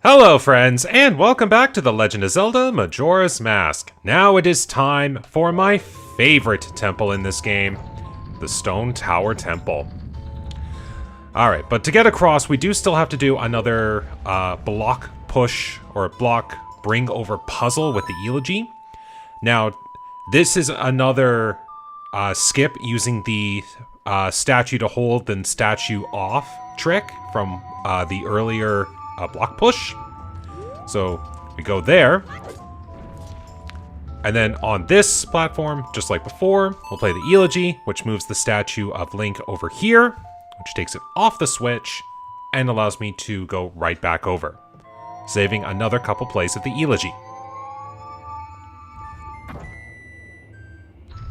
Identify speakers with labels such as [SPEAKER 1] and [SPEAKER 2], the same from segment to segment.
[SPEAKER 1] Hello friends, and welcome back to The Legend of Zelda Majora's Mask. Now it is time for my favorite temple in this game, the Stone Tower Temple. Alright, but to get across, we do still have to do another block push, or block bring over puzzle with the Elegy. Now, this is another skip using the statue to hold then statue off trick from the earlier block push. So we go there, and then on this platform, just like before, we'll play the Elegy, which moves the statue of Link over here, which takes it off the switch and allows me to go right back over, saving another couple plays of the Elegy.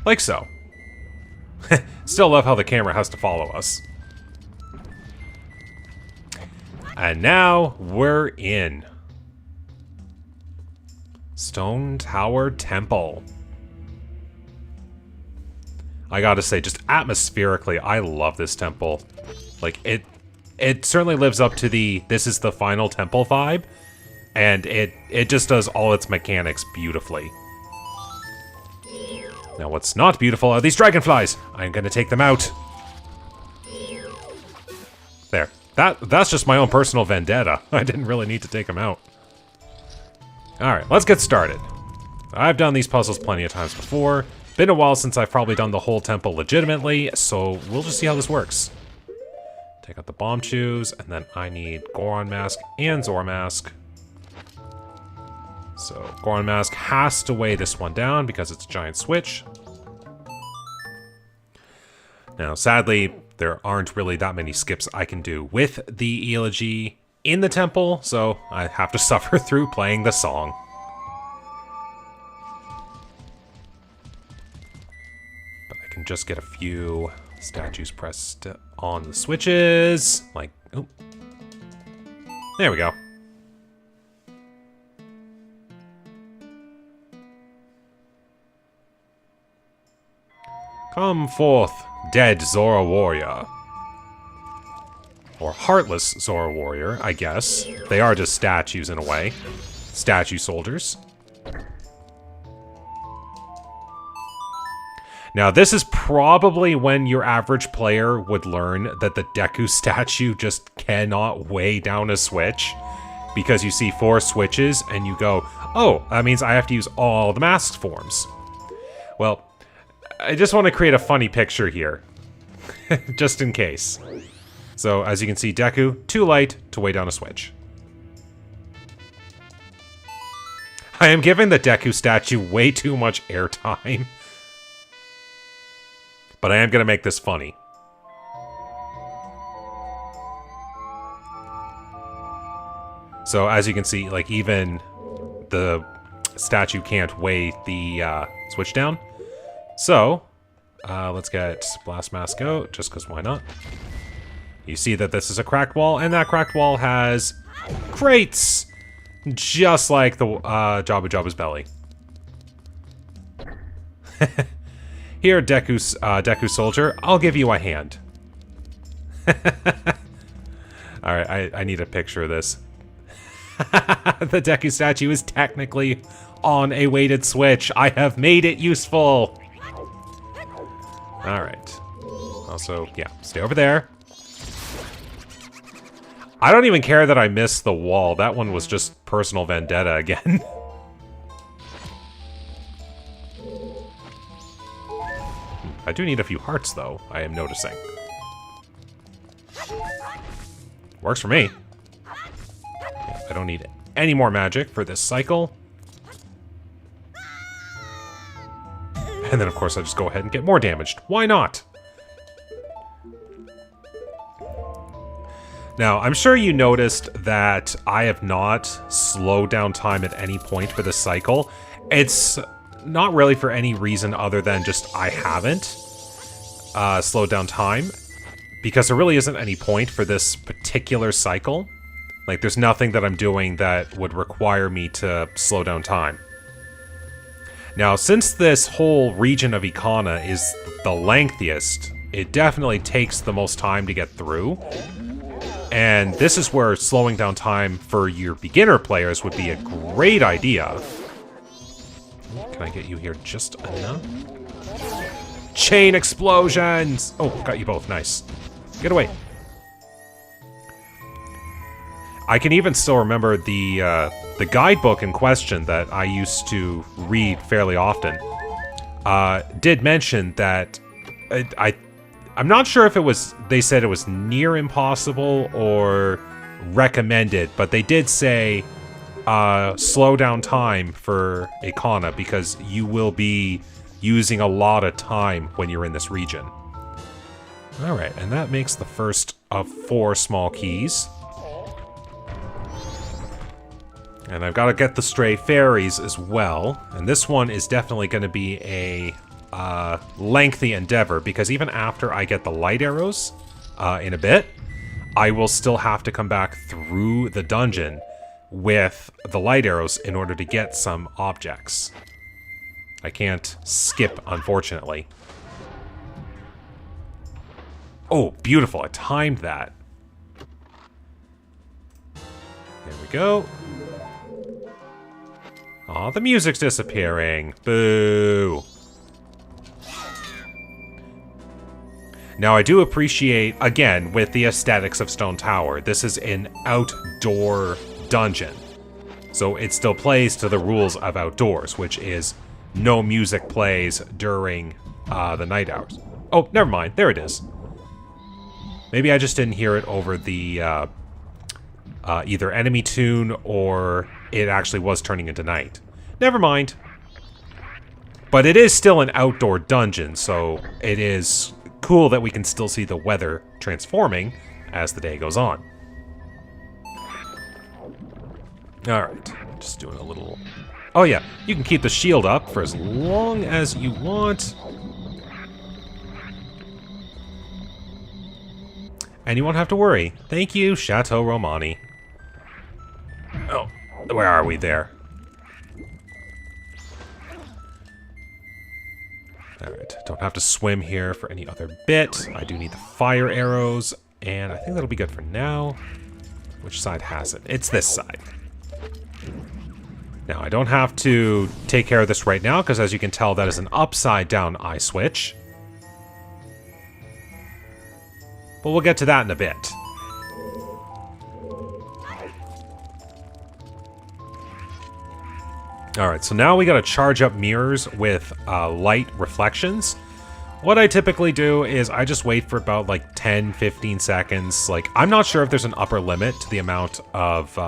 [SPEAKER 1] Like so. Still love how the camera has to follow us. And now we're in Stone Tower Temple. I gotta say, just atmospherically, I love this temple. Like, it certainly lives up to the this is the final temple vibe, and it just does all its mechanics beautifully. Now, what's not beautiful are these dragonflies. I'm gonna take them out. There. That's just my own personal vendetta. I didn't really need to take them out. Alright, let's get started. I've done these puzzles plenty of times before. Been a while since I've probably done the whole temple legitimately, so we'll just see how this works. Take out the bomb chews, and then I need Goron Mask and Zora Mask. So, Goron Mask has to weigh this one down because it's a giant switch. Now, sadly, there aren't really that many skips I can do with the Elegy in the temple, so I have to suffer through playing the song. But I can just get a few statues pressed on the switches, like, oh. There we go. Come forth, dead Zora Warrior. Or heartless Zora Warrior, I guess. They are just statues in a way. Statue soldiers. Now, this is probably when your average player would learn that the Deku statue just cannot weigh down a switch. Because you see 4 switches and you go, oh, that means I have to use all the mask forms. Well, I just want to create a funny picture here. Just in case. So, as you can see, Deku, too light to weigh down a switch. I am giving the Deku statue way too much airtime. But I am going to make this funny. So, as you can see, like, even the statue can't weigh the switch down. So, let's get Blast Mask out, just because why not? You see that this is a cracked wall, and that cracked wall has crates! Just like the Jabu Jabu's belly. Here, Deku Soldier, I'll give you a hand. Alright, I need a picture of this. The Deku statue is technically on a weighted switch. I have made it useful! Alright. Also, yeah, stay over there. I don't even care that I missed the wall. That one was just personal vendetta again. I do need a few hearts, though, I am noticing. Works for me. I don't need any more magic for this cycle. And then, of course, I just go ahead and get more damaged. Why not? Now, I'm sure you noticed that I have not slowed down time at any point for this cycle. It's not really for any reason other than just I haven't slowed down time, because there really isn't any point for this particular cycle. Like, there's nothing that I'm doing that would require me to slow down time. Now, since this whole region of Ikana is the lengthiest, it definitely takes the most time to get through. And this is where slowing down time for your beginner players would be a great idea. Can I get you here just enough? Chain explosions! Oh, got you both. Nice. Get away. I can even still remember the guidebook in question that I used to read fairly often. Did mention that I'm not sure if it was, they said it was near impossible or recommended, but they did say slow down time for Ikana because you will be using a lot of time when you're in this region. Alright, and that makes the first of 4 small keys. And I've got to get the stray fairies as well. And this one is definitely going to be a lengthy endeavor, because even after I get the light arrows in a bit, I will still have to come back through the dungeon with the light arrows in order to get some objects. I can't skip, unfortunately. Oh, beautiful. I timed that. There we go. Aw, the music's disappearing. Boo. Now, I do appreciate, again, with the aesthetics of Stone Tower, this is an outdoor dungeon. So it still plays to the rules of outdoors, which is no music plays during the night hours. Oh, never mind. There it is. Maybe I just didn't hear it over the either enemy tune or it actually was turning into night. Never mind. But it is still an outdoor dungeon, so it is cool that we can still see the weather transforming as the day goes on. Alright, just doing a little... Oh yeah, you can keep the shield up for as long as you want. And you won't have to worry. Thank you, Chateau Romani. Oh, where are we there? Alright, don't have to swim here for any other bit. I do need the fire arrows, and I think that'll be good for now. Which side has it? It's this side. Now, I don't have to take care of this right now, because as you can tell, that is an upside-down eye switch. But we'll get to that in a bit. Alright, so now we gotta charge up mirrors with light reflections. What I typically do is I just wait for about like 10-15 seconds. Like, I'm not sure if there's an upper limit to the amount of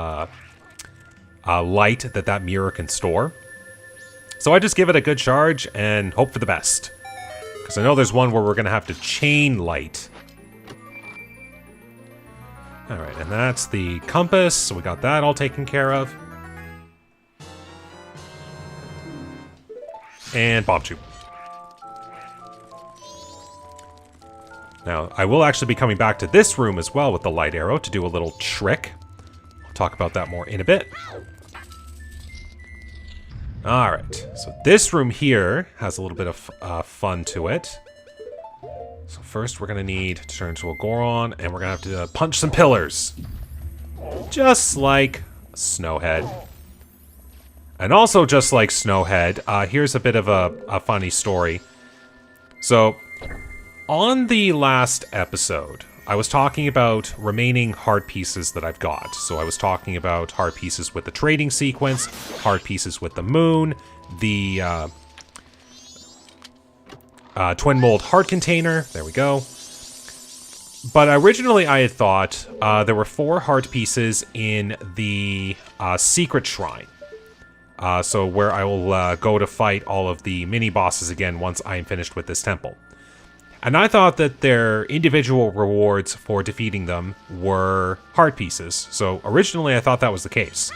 [SPEAKER 1] light that mirror can store. So I just give it a good charge and hope for the best. Because I know there's one where we're gonna have to chain light. Alright, and that's the compass, so we got that all taken care of. And bomb tube. Now, I will actually be coming back to this room as well with the light arrow to do a little trick. I'll talk about that more in a bit. Alright, so this room here has a little bit of fun to it. So first we're going to need to turn into a Goron, and we're going to have to punch some pillars. Just like Snowhead. And also just like Snowhead, here's a bit of a funny story. So, on the last episode, I was talking about remaining heart pieces that I've got. So I was talking about heart pieces with the trading sequence, heart pieces with the moon, the twin mold heart container. There we go. But originally I had thought there were 4 heart pieces in the secret shrine. So where I will go to fight all of the mini-bosses again once I am finished with this temple. And I thought that their individual rewards for defeating them were heart pieces. So originally I thought that was the case.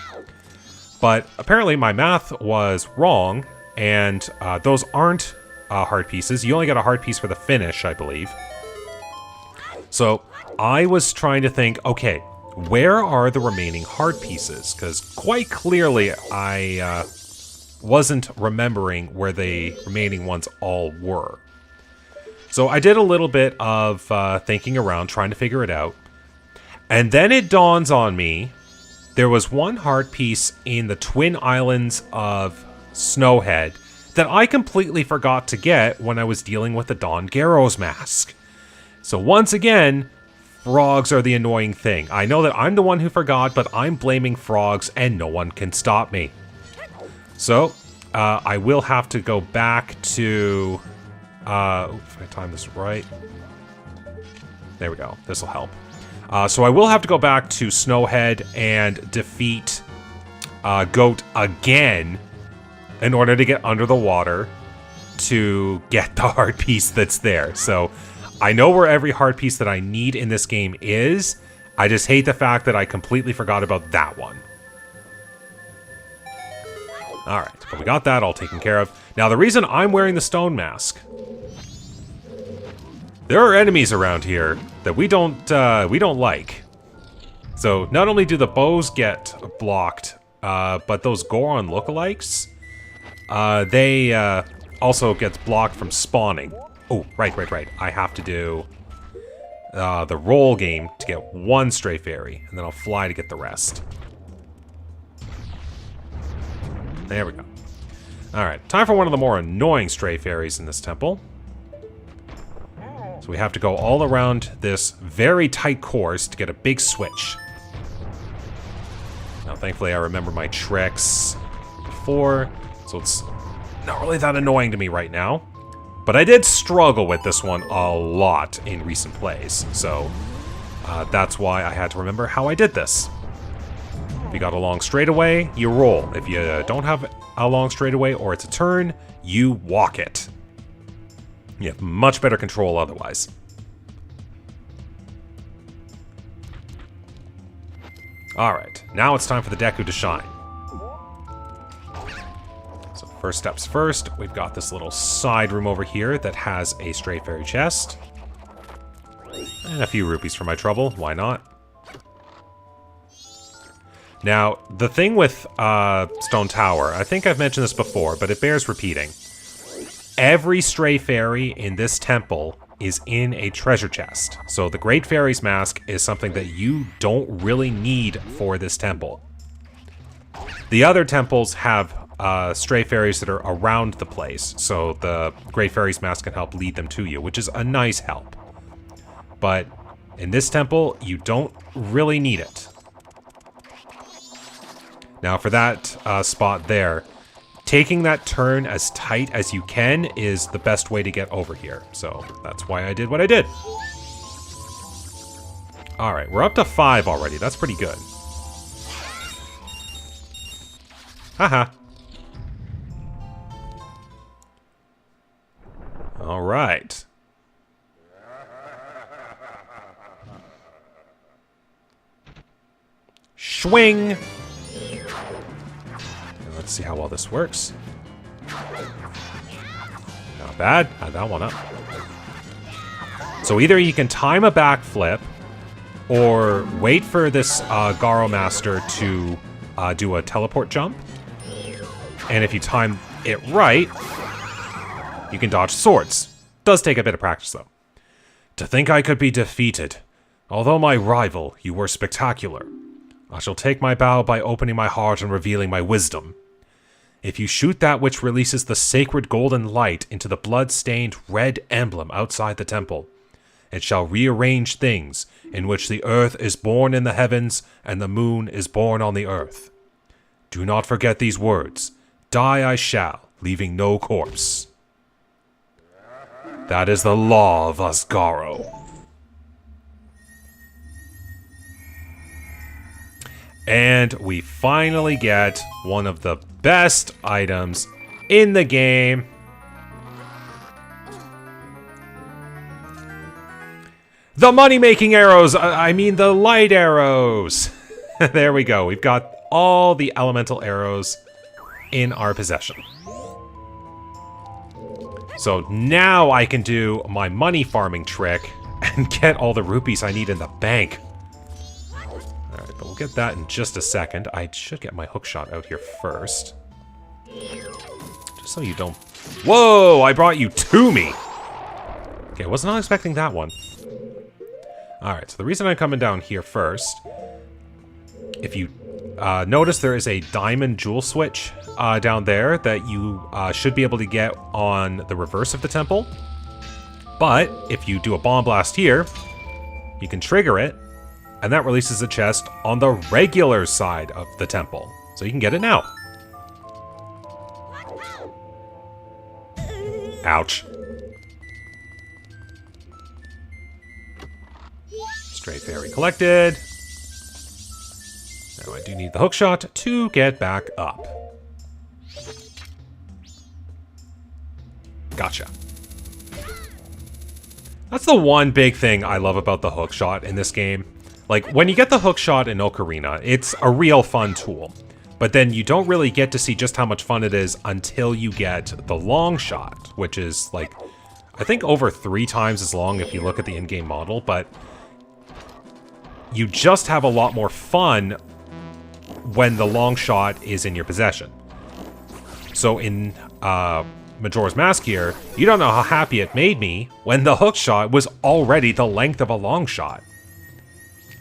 [SPEAKER 1] But apparently my math was wrong, and those aren't heart pieces. You only get a heart piece for the finish, I believe. So I was trying to think, okay, where are the remaining heart pieces? Because quite clearly I wasn't remembering where the remaining ones all were. So I did a little bit of thinking around, trying to figure it out. And then it dawns on me, there was one heart piece in the Twin Islands of Snowhead that I completely forgot to get when I was dealing with the Don Garros mask. So once again, frogs are the annoying thing. I know that I'm the one who forgot, but I'm blaming frogs and no one can stop me. So, I will have to go back to... if I time this right... There we go. This will help. So I will have to go back to Snowhead and defeat Goat again in order to get under the water to get the heart piece that's there. So I know where every heart piece that I need in this game is. I just hate the fact that I completely forgot about that one. Alright, but we got that all taken care of. Now the reason I'm wearing the stone mask... There are enemies around here that we don't like. So not only do the bows get blocked, but those Goron lookalikes, they also gets blocked from spawning. Oh, right. I have to do the roll game to get one stray fairy, and then I'll fly to get the rest. There we go. Alright, time for one of the more annoying stray fairies in this temple. So we have to go all around this very tight course to get a big switch. Now, thankfully, I remember my tricks before, so it's not really that annoying to me right now. But I did struggle with this one a lot in recent plays, so that's why I had to remember how I did this. If you got a long straightaway, you roll. If you don't have a long straightaway or it's a turn, you walk it. You have much better control otherwise. Alright, now it's time for the Deku to shine. So first steps first, we've got this little side room over here that has a stray fairy chest. And a few rupees for my trouble, why not? Now, the thing with Stone Tower, I think I've mentioned this before, but it bears repeating. Every stray fairy in this temple is in a treasure chest. So the Great Fairy's Mask is something that you don't really need for this temple. The other temples have stray fairies that are around the place, so the Great Fairy's Mask can help lead them to you, which is a nice help. But in this temple, you don't really need it. Now for that spot there, taking that turn as tight as you can is the best way to get over here. So that's why I did what I did. Alright, we're up to 5 already. That's pretty good. Haha. Alright. Swing! Let's see how well this works. Not bad. Had that one up. So either you can time a backflip, or wait for this Garo Master to do a teleport jump. And if you time it right, you can dodge swords. Does take a bit of practice, though. To think I could be defeated. Although my rival, you were spectacular. I shall take my bow by opening my heart and revealing my wisdom. If you shoot that which releases the sacred golden light into the blood-stained red emblem outside the temple, it shall rearrange things in which the earth is born in the heavens and the moon is born on the earth. Do not forget these words. Die I shall, leaving no corpse. That is the law of Asgaro. And we finally get one of the best items in the game. The money-making arrows! I mean the light arrows! There we go. We've got all the elemental arrows in our possession. So now I can do my money farming trick and get all the rupees I need in the bank. Alright, but we'll get that in just a second. I should get my hookshot out here first. Just so you don't... Whoa! I brought you to me! Okay, I was not expecting that one. Alright, so the reason I'm coming down here first, if you notice there is a diamond jewel switch down there that you should be able to get on the reverse of the temple. But if you do a bomb blast here, you can trigger it, and that releases a chest on the regular side of the temple. So you can get it now. Ouch. Stray fairy collected. Now I do need the hook shot to get back up. Gotcha. That's the one big thing I love about the hook shot in this game. Like, when you get the hook shot in Ocarina, it's a real fun tool. But then you don't really get to see just how much fun it is until you get the long shot, which is, like, I think over 3 times as long if you look at the in-game model, but you just have a lot more fun when the long shot is in your possession. So in Majora's Mask here, you don't know how happy it made me when the hook shot was already the length of a long shot.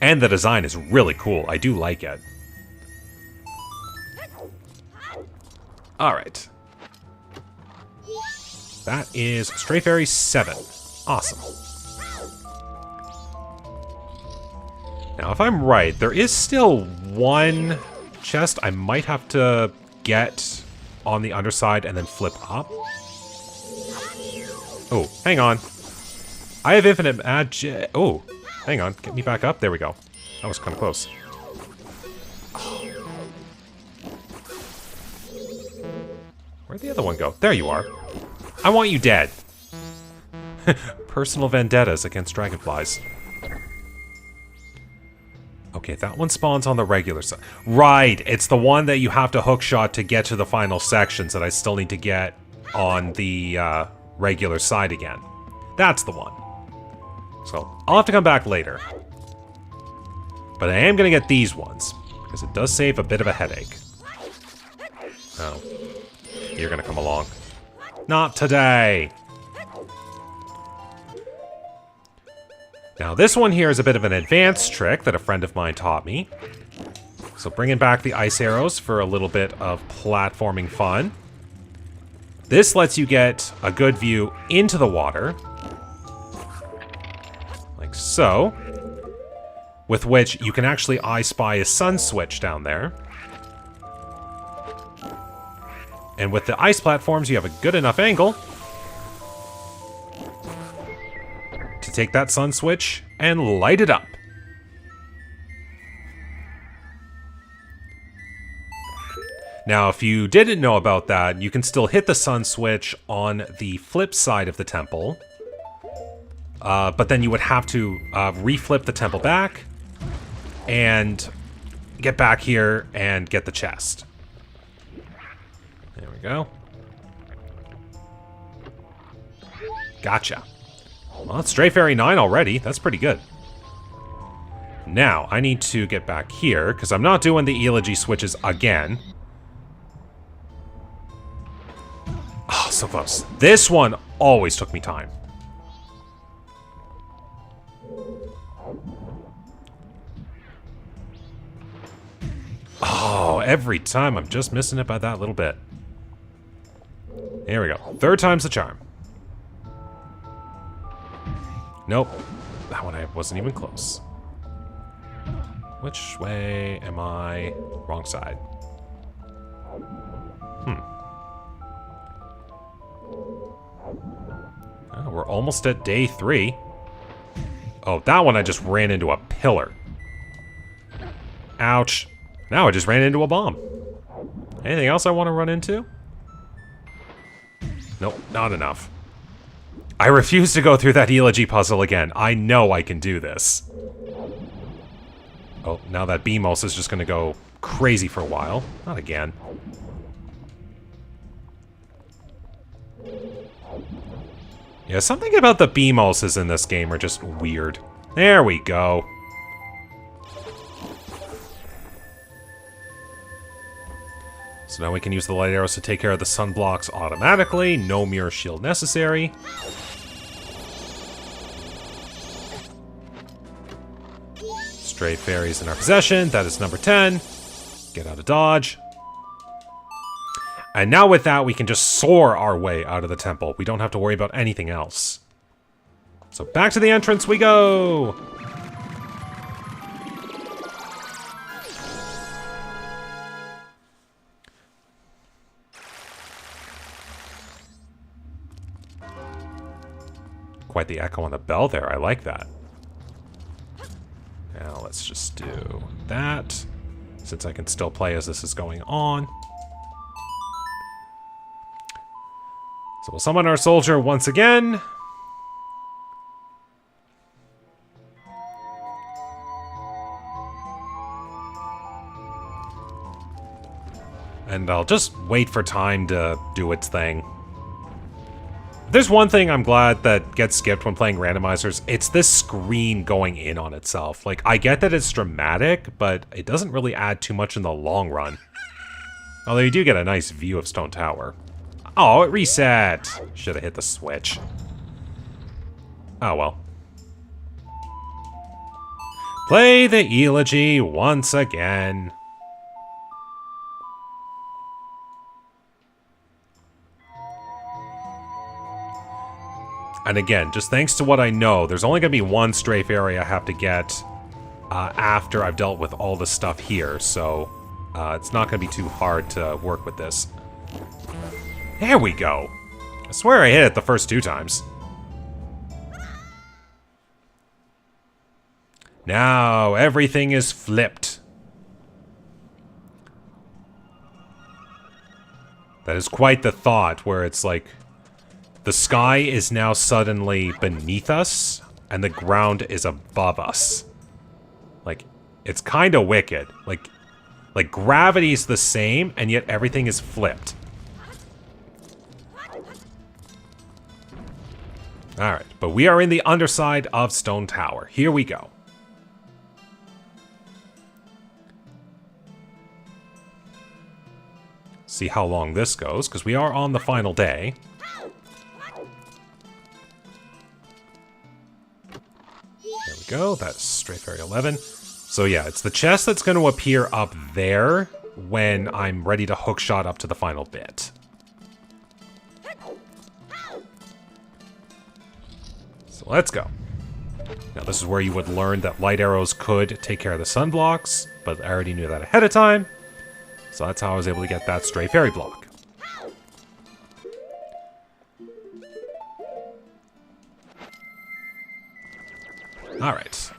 [SPEAKER 1] And the design is really cool. I do like it. Alright. That is Stray Fairy 7. Awesome. Now, if I'm right, there is still one chest I might have to get on the underside and then flip up. Oh, hang on. I have infinite magic. Oh, hang on. Get me back up. There we go. That was kind of close. Where'd the other one go? There you are. I want you dead. Personal vendettas against dragonflies. Okay, that one spawns on the regular side. Right, it's the one that you have to hookshot to get to the final sections that I still need to get on the regular side again. That's the one. So, I'll have to come back later. But I am going to get these ones, because it does save a bit of a headache. Oh. You're going to come along. Not today! Now, this one here is a bit of an advanced trick that a friend of mine taught me. So bringing back the ice arrows for a little bit of platforming fun. This lets you get a good view into the water. Like so. With which you can actually I Spy a sun switch down there. And with the ice platforms, you have a good enough angle to take that sun switch and light it up. Now, if you didn't know about that, you can still hit the sun switch on the flip side of the temple. But then you would have to reflip the temple back and get back here and get the chest. There we go. Gotcha. Well, it's Stray Fairy 9 already. That's pretty good. Now, I need to get back here, because I'm not doing the Elegy switches again. Oh, so close. This one always took me time. Oh, every time I'm just missing it by that little bit. Here we go. 3rd time's the charm. Nope. That one I wasn't even close. Which way am I? Wrong side. Oh, we're almost at day 3. Oh, that one I just ran into a pillar. Ouch. Now I just ran into a bomb. Anything else I want to run into? Nope, not enough. I refuse to go through that Elegy puzzle again. I know I can do this. Oh, now that Beamos is just going to go crazy for a while. Not again. Yeah, something about the Beamoses in this game are just weird. There we go. So now we can use the light arrows to take care of the sun blocks automatically. No mirror shield necessary. stray fairies in our possession. That is number 10. Get out of dodge. And now with that, we can just soar our way out of the temple. We don't have to worry about anything else. So back to the entrance we go! Quite the echo on the bell there. I like that. Now let's just do that, since I can still play as this is going on. So we'll summon our soldier once again. And I'll just wait for time to do its thing. There's one thing I'm glad that gets skipped when playing randomizers. It's this screen going in on itself. Like, I get that it's dramatic, but it doesn't really add too much in the long run. Although you do get a nice view of Stone Tower. Oh, it reset! Should have hit the switch. Oh well. Play the eulogy once again. And again, just thanks to what I know, there's only going to be one stray fairy I have to get after I've dealt with all the stuff here, so it's not going to be too hard to work with this. There we go! I swear I hit it the first 2 times. Now everything is flipped. That is quite the thought, where it's like the sky is now suddenly beneath us, and the ground is above us. Like, it's kind of wicked. Like gravity's the same, and yet everything is flipped. Alright, but we are in the underside of Stone Tower. Here we go. See how long this goes, because we are on the final day. There we go, that's Stray Fairy 11. So yeah, it's the chest that's going to appear up there when I'm ready to hookshot up to the final bit. So let's go. Now this is where you would learn that light arrows could take care of the sun blocks, but I already knew that ahead of time. So that's how I was able to get that Stray Fairy block. Alright.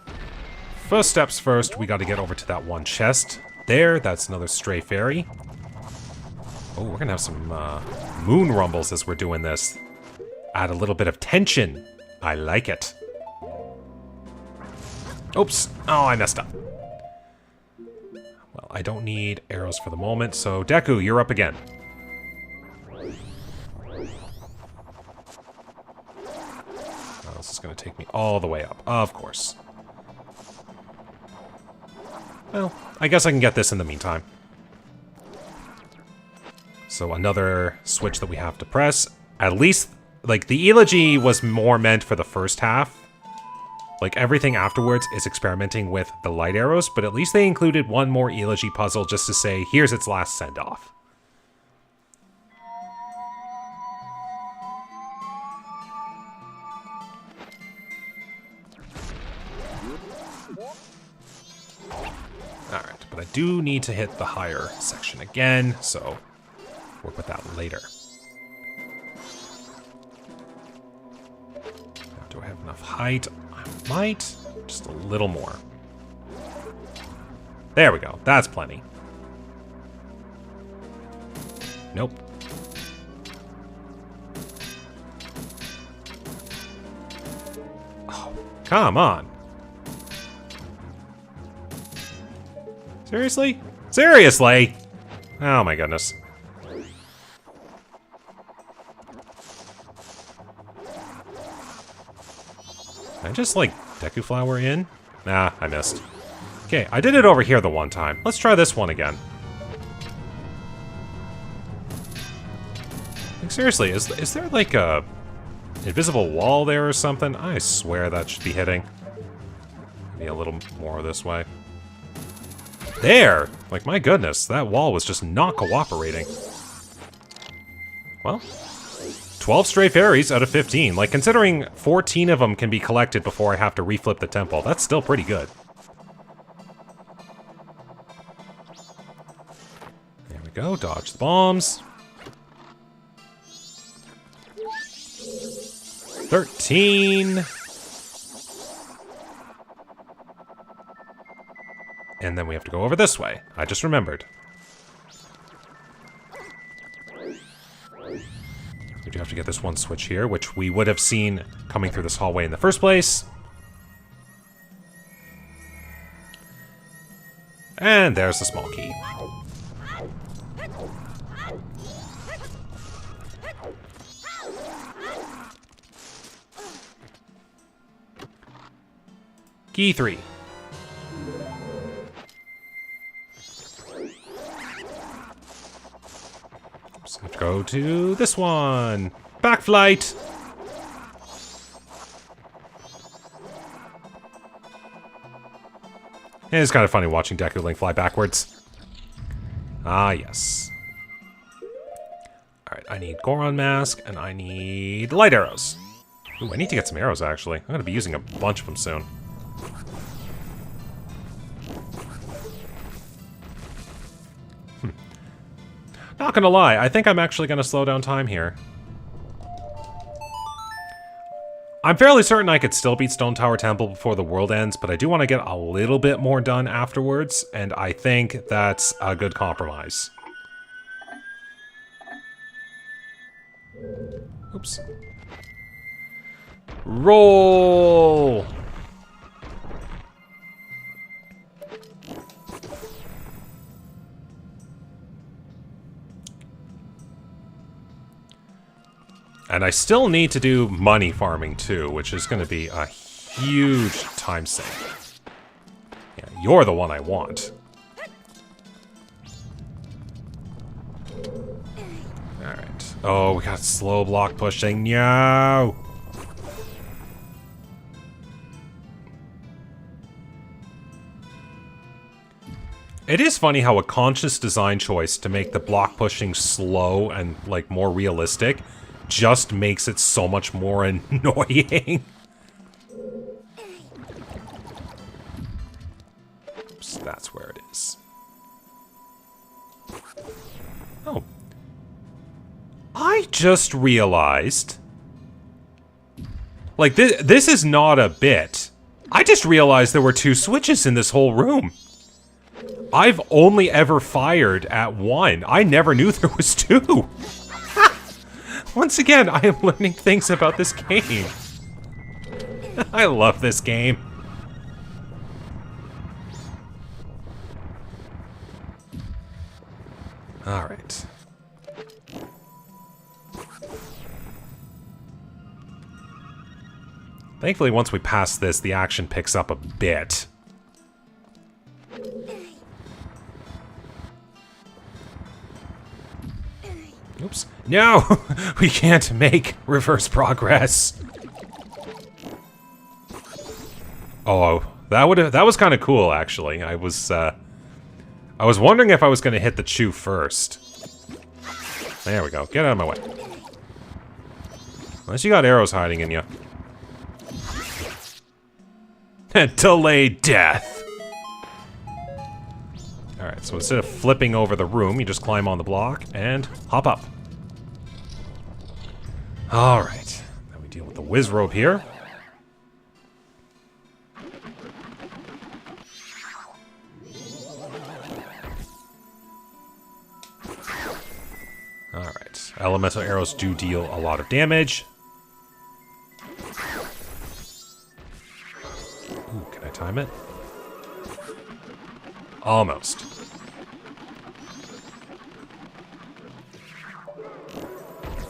[SPEAKER 1] First steps first, we gotta get over to that one chest. There, that's another Stray Fairy. Oh, we're gonna have some moon rumbles as we're doing this. Add a little bit of tension. I like it. Oops. Oh, I messed up. Well, I don't need arrows for the moment, so Deku, you're up again. Oh, this is going to take me all the way up, of course. Well, I guess I can get this in the meantime. So another switch that we have to press. At least, like, the eulogy was more meant for the first half. Like, everything afterwards is experimenting with the light arrows, but at least they included one more eulogy puzzle just to say, here's its last send-off. Alright, but I do need to hit the higher section again, so work with that later. Now, do I have enough height? I might. Just a little more. There we go. That's plenty. Nope. Oh, come on. Seriously? Seriously? Oh my goodness. Can I just, like, Deku Flower in? Nah, I missed. Okay, I did it over here the one time. Let's try this one again. Like, seriously, is there, like, a invisible wall there or something? I swear that should be hitting. Maybe a little more this way. There! Like, my goodness, that wall was just not cooperating. Well, 12 stray fairies out of 15. Like, considering 14 of them can be collected before I have to reflip the temple, that's still pretty good. There we go, dodge the bombs. 13. And then we have to go over this way. I just remembered. We do have to get this one switch here, which we would have seen coming through this hallway in the first place. And there's the small key. Key 3. So let's go to this one. Backflight. And it's kind of funny watching Deku Link fly backwards. Ah, yes. Alright, I need Goron Mask, and I need light arrows. Ooh, I need to get some arrows, actually. I'm going to be using a bunch of them soon. Not gonna lie, I think I'm actually gonna slow down time here. I'm fairly certain I could still beat Stone Tower Temple before the world ends, but I do want to get a little bit more done afterwards, and I think that's a good compromise. Oops. Roll! And I still need to do money farming too, which is going to be a huge time sink. Yeah, you're the one I want. Alright. Oh, we got slow block pushing. No! It is funny how a conscious design choice to make the block pushing slow and, like, more realistic just makes it so much more annoying. Oops, that's where it is. Oh. I just realized... Like, this is not a bit. I just realized there were 2 switches in this whole room. I've only ever fired at 1. I never knew there was 2. Once again, I am learning things about this game. I love this game. Alright. Thankfully, once we pass this, the action picks up a bit. Oops. No! We can't make reverse progress. Oh, that was kind of cool, actually. I was wondering if I was going to hit the chew first. There we go. Get out of my way. Unless you got arrows hiding in you. Delayed death. Alright, so instead of flipping over the room, you just climb on the block and hop up. Alright, then we deal with the whiz rope here. Alright, elemental arrows do deal a lot of damage. Ooh, can I time it? Almost.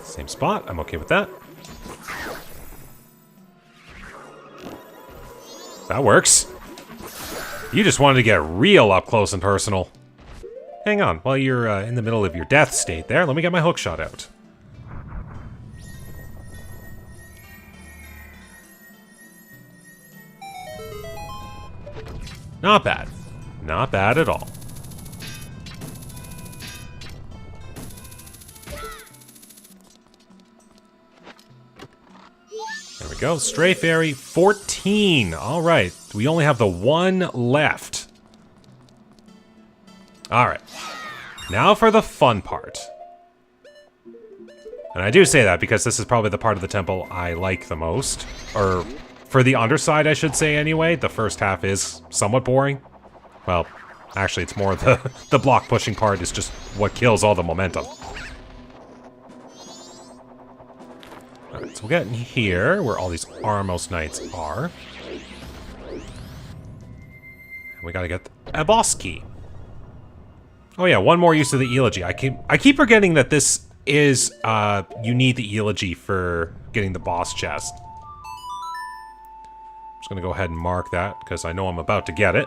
[SPEAKER 1] Same spot, I'm okay with that. That works. You just wanted to get real up close and personal. Hang on, while you're in the middle of your death state there, let me get my hook shot out. Not bad. Not bad at all. There we go. Stray Fairy, 14. All right. We only have the one left. All right. Now for the fun part. And I do say that because this is probably the part of the temple I like the most. Or, for the underside, I should say anyway. The first half is somewhat boring. Well, actually, it's more the block pushing part is just what kills all the momentum. Alright, so we'll get in here, where all these Armos Knights are. And we gotta get a boss key. Oh yeah, one more use of the Elegy. I keep forgetting that this is, you need the Elegy for getting the boss chest. I'm just gonna go ahead and mark that, because I know I'm about to get it.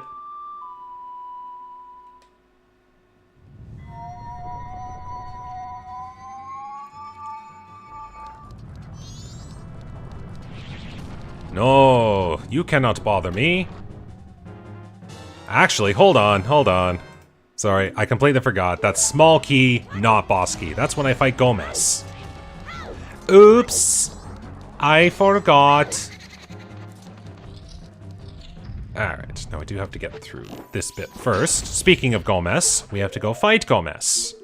[SPEAKER 1] No, you cannot bother me. Actually, hold on. Sorry, I completely forgot. That's small key, not boss key. That's when I fight Gomez. Oops. I forgot. Alright, now I do have to get through this bit first. Speaking of Gomez, we have to go fight Gomez.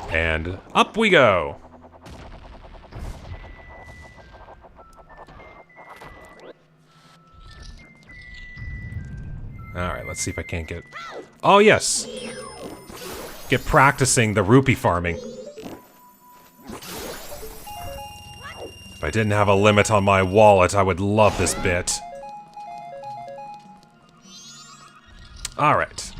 [SPEAKER 1] And up we go. Alright, let's see if I can't get... Oh, yes! Get practicing the rupee farming. If I didn't have a limit on my wallet, I would love this bit. Alright.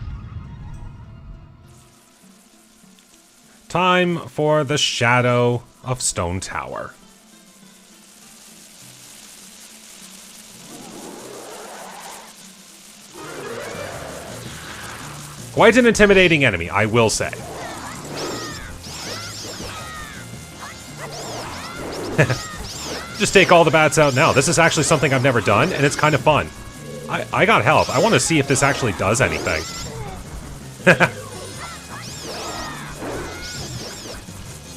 [SPEAKER 1] Time for the Shadow of Stone Tower. Quite an intimidating enemy, I will say. Just take all the bats out now. This is actually something I've never done, and it's kind of fun. I got help. I want to see if this actually does anything.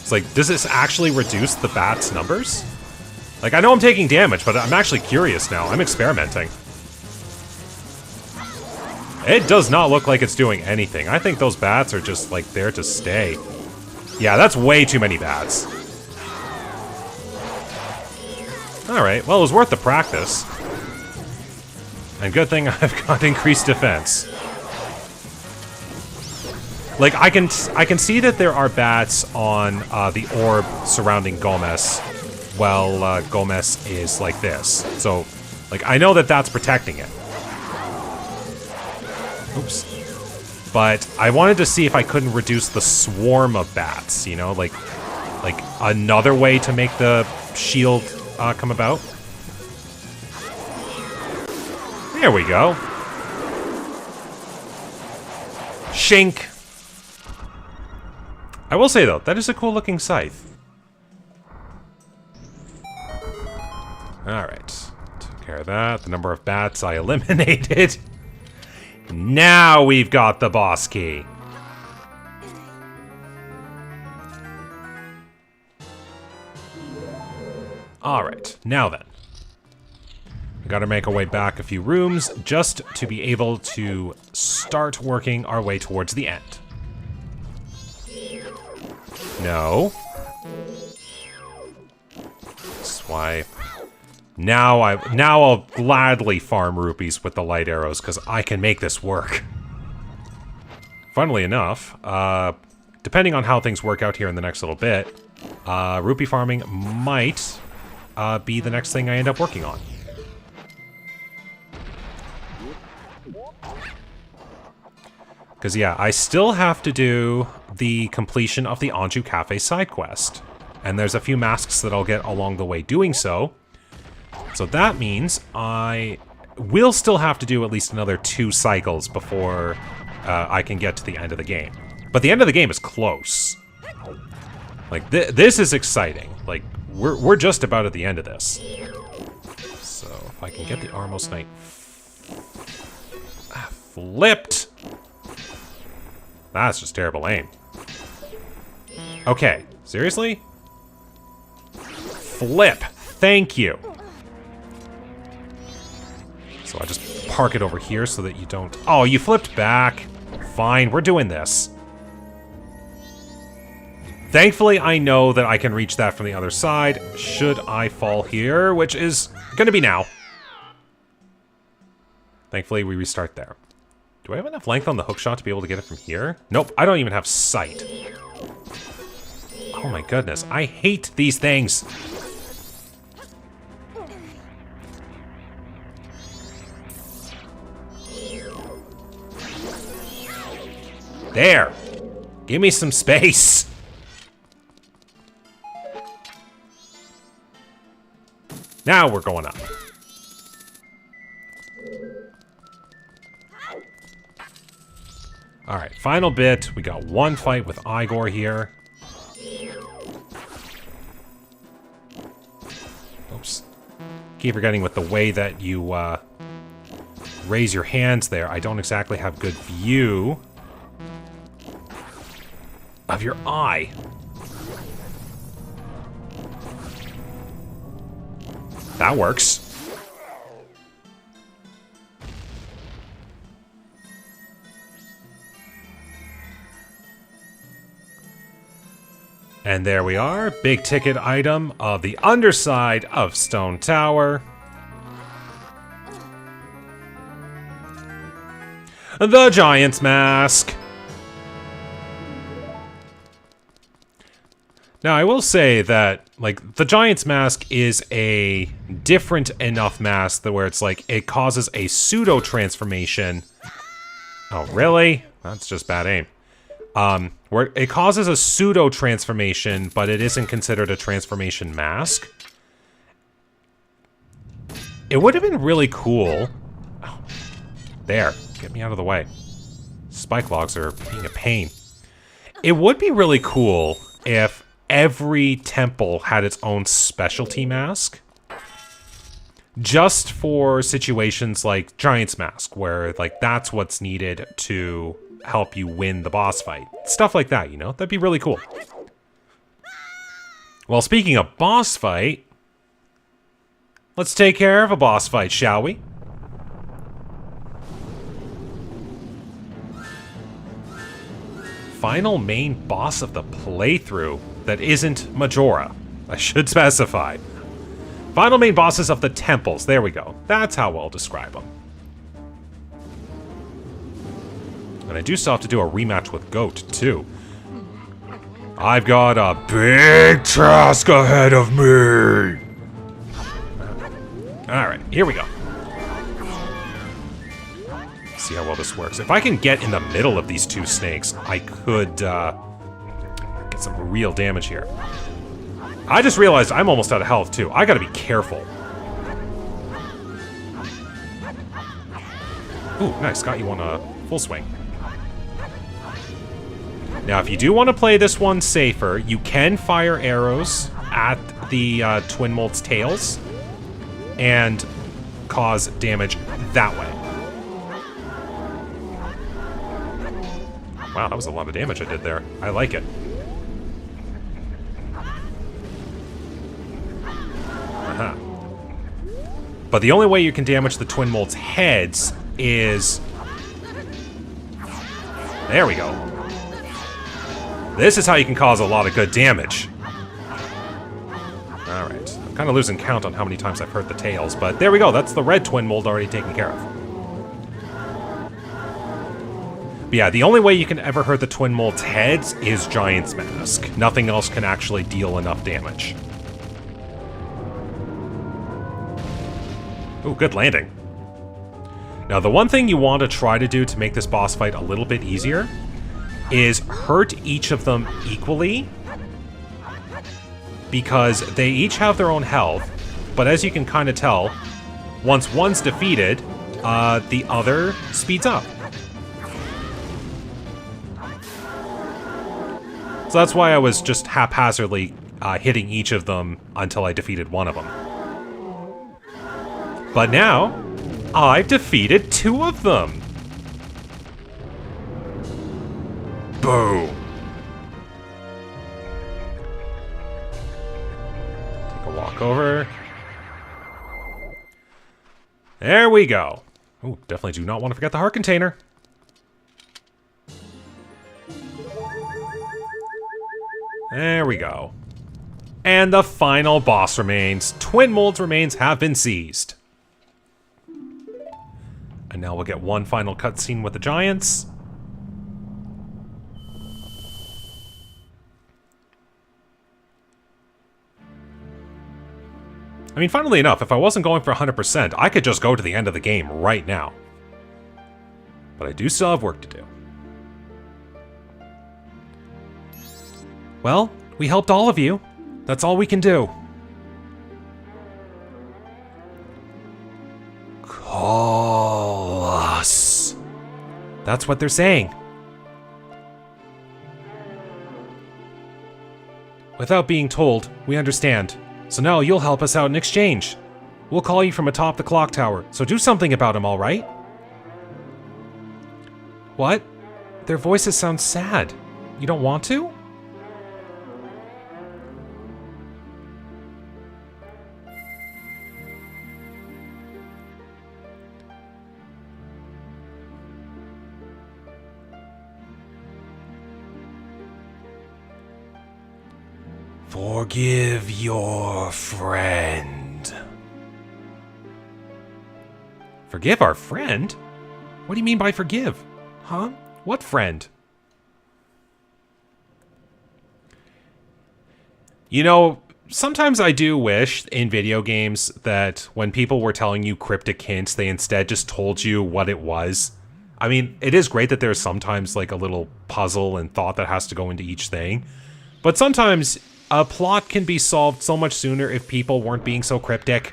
[SPEAKER 1] It's like, does this actually reduce the bats' numbers? Like, I know I'm taking damage, but I'm actually curious now. I'm experimenting. It does not look like it's doing anything. I think those bats are just, like, there to stay. Yeah, that's way too many bats. Alright, well, it was worth the practice. And good thing I've got increased defense. Like, I can see that there are bats on the orb surrounding Gomez, while Gomez is like this. So, like, I know that that's protecting it. Oops. But I wanted to see if I couldn't reduce the swarm of bats, you know? Like another way to make the shield come about. There we go. Shink. I will say, though, that is a cool-looking scythe. Alright. Took care of that. The number of bats I eliminated. Now we've got the boss key. Alright, now then. We gotta make our way back a few rooms just to be able to start working our way towards the end. No. Swipe. Now I'll gladly farm rupees with the light arrows, because I can make this work. Funnily enough, depending on how things work out here in the next little bit, rupee farming might be the next thing I end up working on. Because, yeah, I still have to do the completion of the Anju Cafe side quest. And there's a few masks that I'll get along the way doing so. So that means I we'll still have to do at least another 2 cycles before I can get to the end of the game. But the end of the game is close. Like, this is exciting. Like, we're just about at the end of this. So, if I can get the Armos Knight flipped. That's just terrible aim. Okay, seriously? Flip. Thank you. So I just park it over here so that you don't... Oh, you flipped back. Fine, we're doing this. Thankfully, I know that I can reach that from the other side, should I fall here, which is gonna be now. Thankfully, we restart there. Do I have enough length on the hookshot to be able to get it from here? Nope, I don't even have sight. Oh my goodness, I hate these things. There! Give me some space! Now we're going up. Alright, final bit. We got one fight with Igor here. Oops. Keep forgetting with the way that you raise your hands there. I don't exactly have good view of your eye. That works. And there we are, big ticket item of the underside of Stone Tower. The Giant's Mask. Now, I will say that, like, the Giant's Mask is a different enough mask that where it's like, it causes a pseudo-transformation. Oh, really? That's just bad aim. Where it causes a pseudo-transformation, but it isn't considered a transformation mask. It would have been really cool. Oh, there. Get me out of the way. Spike logs are being a pain. It would be really cool if every temple had its own specialty mask. Just for situations like Giant's Mask, where, like, that's what's needed to help you win the boss fight. Stuff like that, you know? That'd be really cool. Well, speaking of boss fight, let's take care of a boss fight, shall we? Final main boss of the playthrough that isn't Majora. I should specify. Final main bosses of the temples. There we go. That's how I'll describe them. And I do still have to do a rematch with Goat, too. I've got a big task ahead of me! Alright, here we go. See how well this works. If I can get in the middle of these two snakes, I could get some real damage here. I just realized I'm almost out of health, too. I gotta be careful. Ooh, nice. Got you on a full swing. Now, if you do want to play this one safer, you can fire arrows at the Twin Mold's tails and cause damage that way. Wow, that was a lot of damage I did there. I like it. Uh-huh. But the only way you can damage the Twin Mold's heads is... There we go. This is how you can cause a lot of good damage. Alright. I'm kind of losing count on how many times I've hurt the tails, but there we go. That's the red Twin Mold already taken care of. But yeah, the only way you can ever hurt the Twin Mold's heads is Giant's Mask. Nothing else can actually deal enough damage. Ooh, good landing. Now, the one thing you want to try to do to make this boss fight a little bit easier is hurt each of them equally, because they each have their own health, but as you can kind of tell, once one's defeated, the other speeds up. So that's why I was just haphazardly hitting each of them until I defeated one of them. But now, I've defeated 2 of them. Boom. Take a walk over. There we go. Oh, definitely do not want to forget the heart container. There we go. And the final boss remains. Twin Mold's remains have been seized. And now we'll get one final cutscene with the giants. I mean, funnily enough, if I wasn't going for 100%, I could just go to the end of the game right now. But I do still have work to do. Well, we helped all of you. That's all we can do. Call us. That's what they're saying. Without being told, we understand. So now you'll help us out in exchange. We'll call you from atop the clock tower, so do something about him, all right? What? Their voices sound sad. You don't want to? Forgive your friend. Forgive our friend? What do you mean by forgive? Huh? What friend? You know, sometimes I do wish in video games that when people were telling you cryptic hints, they instead just told you what it was. I mean, it is great that there's sometimes like a little puzzle and thought that has to go into each thing. But sometimes a plot can be solved so much sooner if people weren't being so cryptic.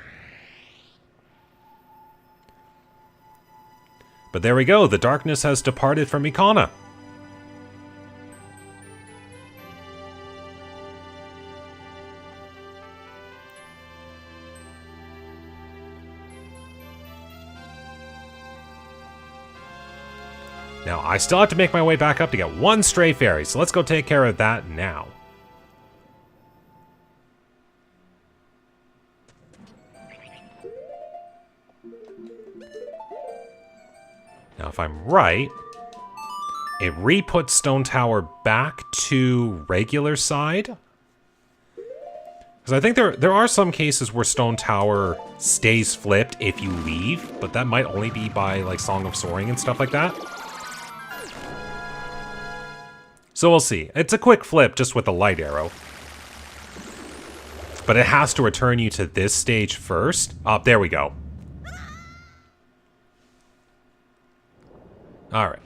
[SPEAKER 1] But there we go, the darkness has departed from Ikana. Now, I still have to make my way back up to get one stray fairy, so let's go take care of that now. Now, if I'm right, it re-puts Stone Tower back to regular side. Because I think there are some cases where Stone Tower stays flipped if you leave, but that might only be by, like, Song of Soaring and stuff like that. So we'll see. It's a quick flip just with the light arrow. But it has to return you to this stage first. Oh, there we go. Alright.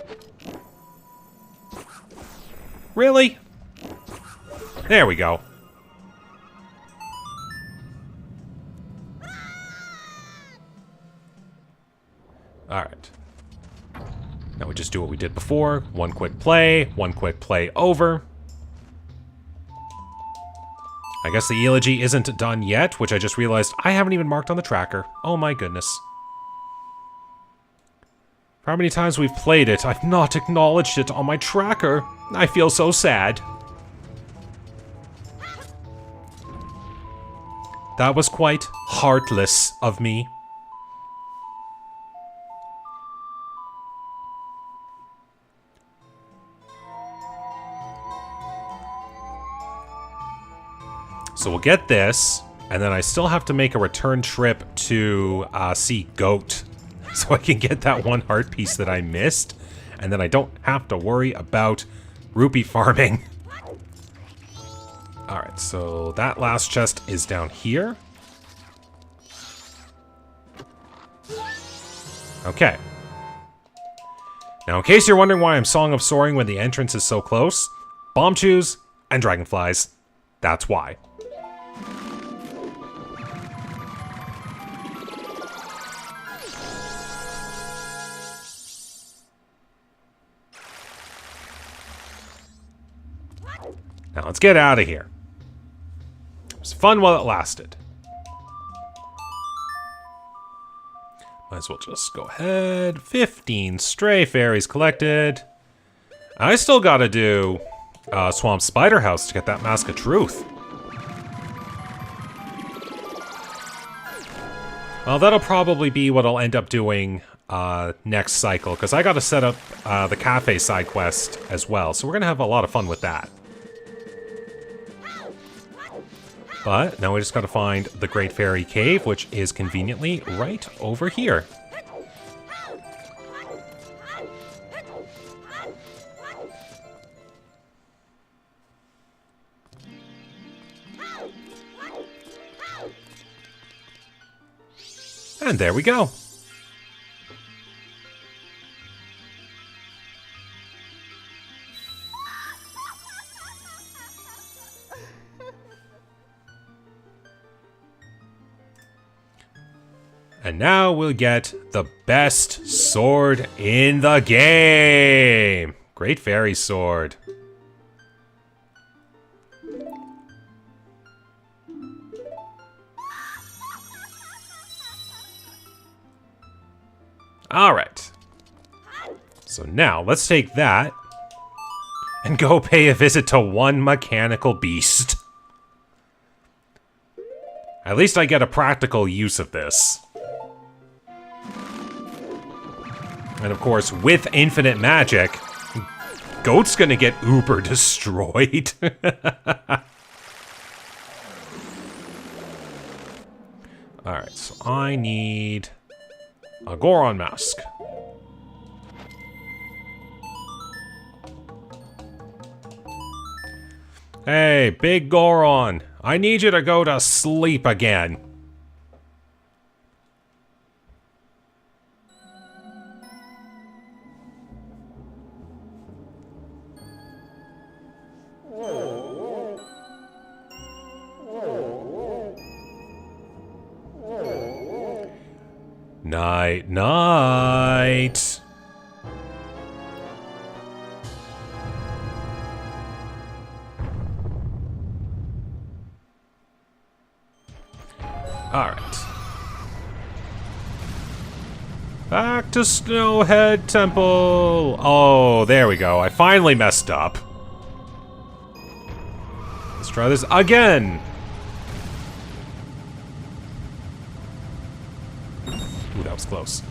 [SPEAKER 1] Really? There we go. Alright. Now we just do what we did before. One quick play over. I guess the eulogy isn't done yet, which I just realized I haven't even marked on the tracker. Oh my goodness. For how many times we've played it, I've not acknowledged it on my tracker. I feel so sad. That was quite heartless of me. So we'll get this, and then I still have to make a return trip to see Goat. So I can get that one heart piece that I missed, and then I don't have to worry about rupee farming. Alright, so that last chest is down here. Okay. Now, in case you're wondering why I'm Song of Soaring when the entrance is so close, bomb chews and dragonflies. That's why. Now let's get out of here. It was fun while it lasted. Might as well just go ahead. 15 stray fairies collected. I still gotta do Swamp Spider House to get that Mask of Truth. Well, that'll probably be what I'll end up doing next cycle, because I gotta set up the cafe side quest as well, so we're gonna have a lot of fun with that. But now we just gotta find the Great Fairy Cave, which is conveniently right over here. And there we go. And now we'll get the best sword in the game! Great Fairy Sword. Alright. So now, let's take that and go pay a visit to one mechanical beast. At least I get a practical use of this. And of course, with infinite magic, Goat's gonna get uber destroyed. Alright, so I need a Goron mask. Hey, Big Goron, I need you to go to sleep again. Night, night. All right. Back to Snowhead Temple. Oh, there we go. I finally messed up. Let's try this again. Ooh, that was close.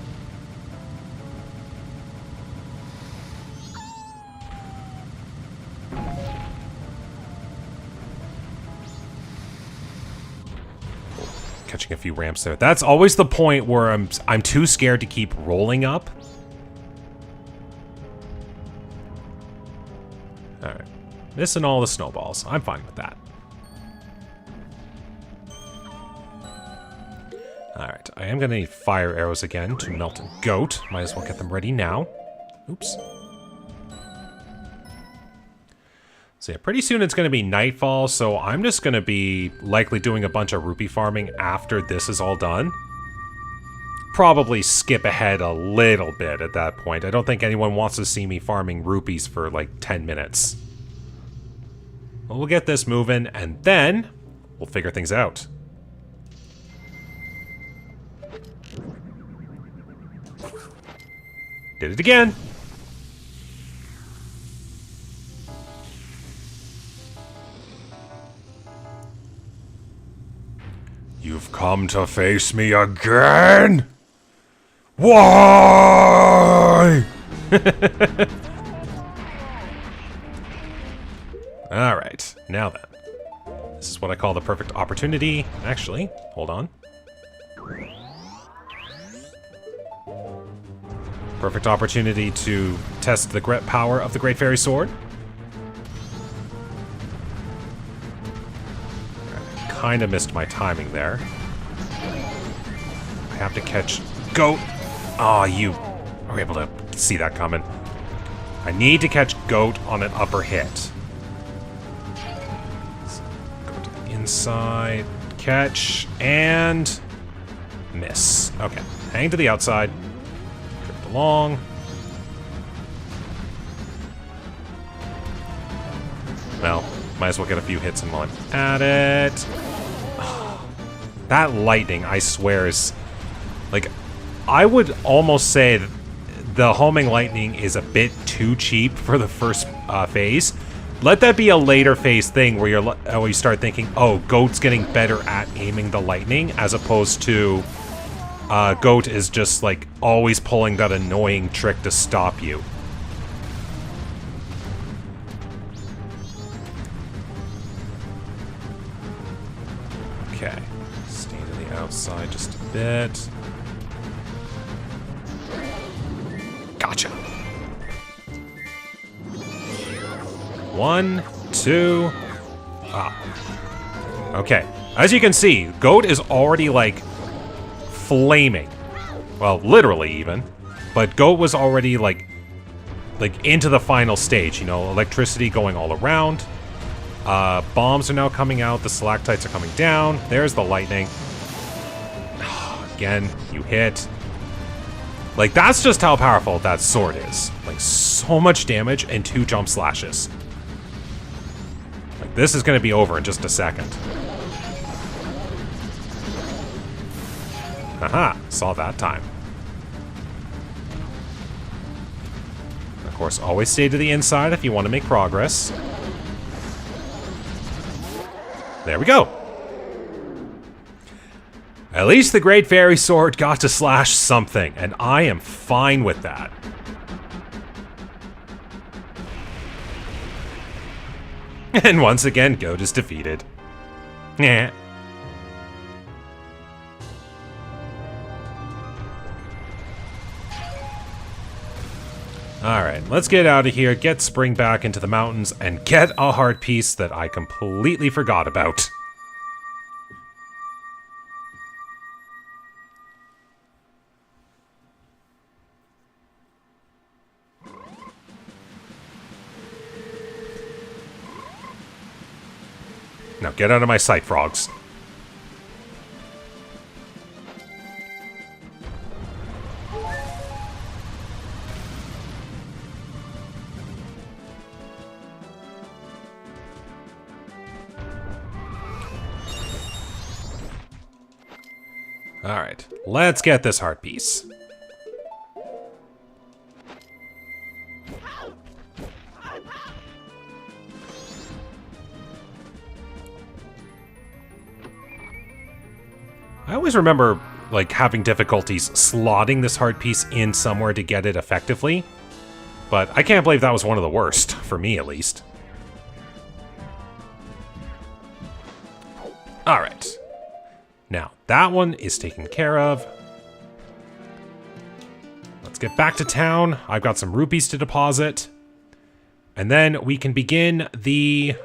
[SPEAKER 1] Catching a few ramps there. That's always the point where I'm too scared to keep rolling up. All right, missing all the snowballs. I'm fine with that. Alright, I am going to need fire arrows again to melt a goat. Might as well get them ready now. Oops. So yeah, pretty soon it's going to be nightfall, so I'm just going to be likely doing a bunch of rupee farming after this is all done. Probably skip ahead a little bit at that point. I don't think anyone wants to see me farming rupees for like 10 minutes. Well, we'll get this moving, and then we'll figure things out. Did it again. You've come to face me again? Why? All right, now then. This is what I call the perfect opportunity. Actually, hold on. Perfect opportunity to test the power of the Great Fairy Sword. Kind of missed my timing there. I have to catch Goat. Oh, you were able to see that coming. I need to catch Goat on an upper hit. So go to the inside, catch, and miss. Okay, hang to the outside. Along. Well, Might as well get a few hits in while I'm at it. That lightning, I swear, is... Like, I would almost say that the homing lightning is a bit too cheap for the first phase. Let that be a later phase thing where you start thinking, oh, Goat's getting better at aiming the lightning, as opposed to Goat is just, like, always pulling that annoying trick to stop you. Okay. Stay to the outside just a bit. Gotcha. 1, 2... Ah. Okay. As you can see, Goat is already, like, flaming. Well, literally, even. But Goat was already, like, into the final stage, you know? Electricity going all around. Bombs are now coming out. The stalactites are coming down. There's the lightning. Again, you hit. Like, that's just how powerful that sword is. Like, so much damage and 2 jump slashes. Like, this is going to be over in just a second. Haha, saw that time. Of course, always stay to the inside if you want to make progress. There we go. At least the Great Fairy Sword got to slash something, and I am fine with that. And once again, Goat is defeated. Nah. Alright, let's get out of here, get Spring back into the mountains, and get a heart piece that I completely forgot about. Now get out of my sight, frogs. Alright, let's get this heart piece. I always remember, like, having difficulties slotting this heart piece in somewhere to get it effectively. But I can't believe that was one of the worst, for me at least. Alright. Now, that one is taken care of. Let's get back to town. I've got some rupees to deposit. And then we can begin the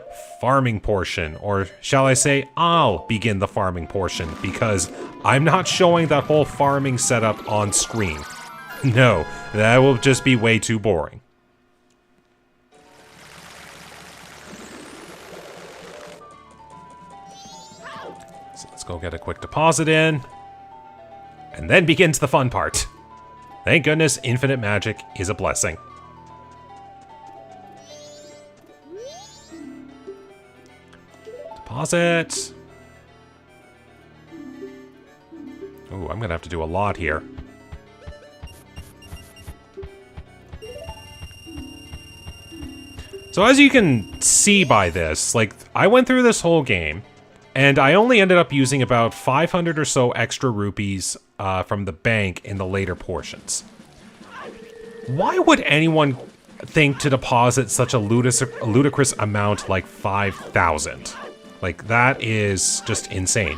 [SPEAKER 1] farming portion. Or shall I say, I'll begin the farming portion, because I'm not showing that whole farming setup on screen. No, that will just be way too boring. So let's go get a quick deposit in. And then begins the fun part. Thank goodness infinite magic is a blessing. Deposit. Ooh, I'm gonna have to do a lot here. So as you can see by this, like, I went through this whole game, and I only ended up using about 500 or so extra rupees from the bank in the later portions. Why would anyone think to deposit such a ludicrous amount like 5,000? Like, that is just insane.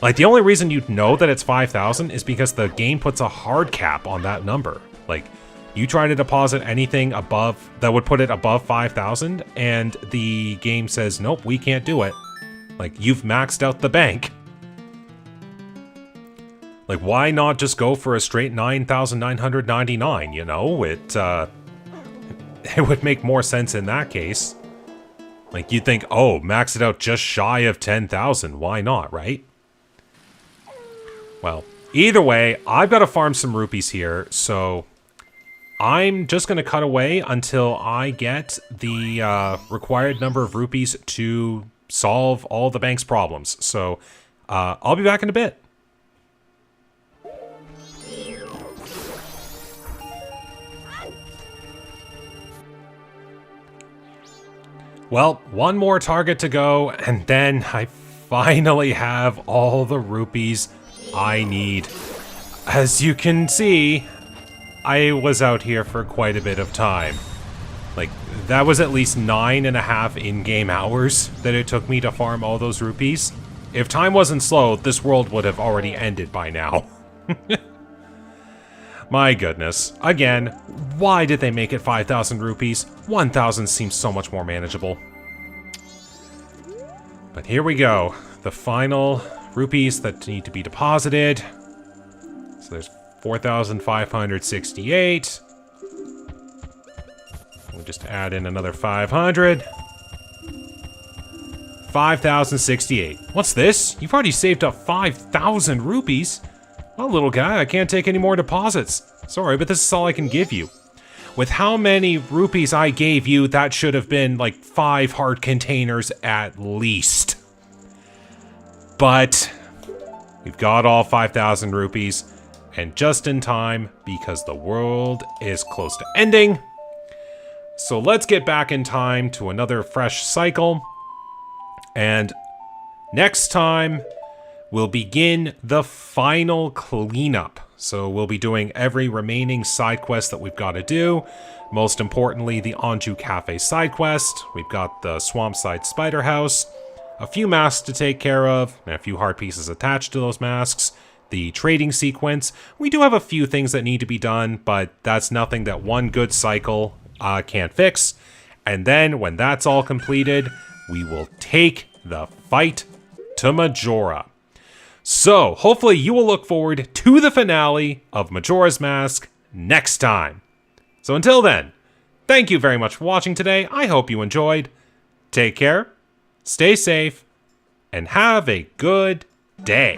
[SPEAKER 1] Like, the only reason you'd know that it's 5,000 is because the game puts a hard cap on that number. Like, you try to deposit anything above, that would put it above 5,000, and the game says, nope, we can't do it. Like, you've maxed out the bank. Like, why not just go for a straight 9,999, you know? It would make more sense in that case. Like, you'd think, oh, max it out just shy of 10,000. Why not, right? Well, either way, I've got to farm some rupees here, so I'm just going to cut away until I get the required number of rupees to solve all the bank's problems. So I'll be back in a bit. Well, one more target to go, and then I finally have all the rupees I need. As you can see, I was out here for quite a bit of time. Like, that was at least 9.5 in-game hours that it took me to farm all those rupees. If time wasn't slow, this world would have already ended by now. My goodness. Again, why did they make it 5,000 rupees? 1,000 seems so much more manageable. But here we go. The final rupees that need to be deposited. So there's 4,568. We'll just add in another 500. 5,068. What's this? You've already saved up 5,000 rupees. Well, little guy, I can't take any more deposits. Sorry, but this is all I can give you. With how many rupees I gave you, that should have been like 5 heart containers at least. But we've got all 5,000 rupees, and just in time because the world is close to ending. So let's get back in time to another fresh cycle. And next time, we'll begin the final cleanup. So we'll be doing every remaining side quest that we've got to do. Most importantly, the Anju Cafe side quest. We've got the Swampside Spider House. A few masks to take care of, and a few heart pieces attached to those masks. The trading sequence. We do have a few things that need to be done, but that's nothing that one good cycle can't fix. And then, when that's all completed, we will take the fight to Majora. So, hopefully you will look forward to the finale of Majora's Mask next time. So until then, thank you very much for watching today. I hope you enjoyed. Take care, stay safe, and have a good day.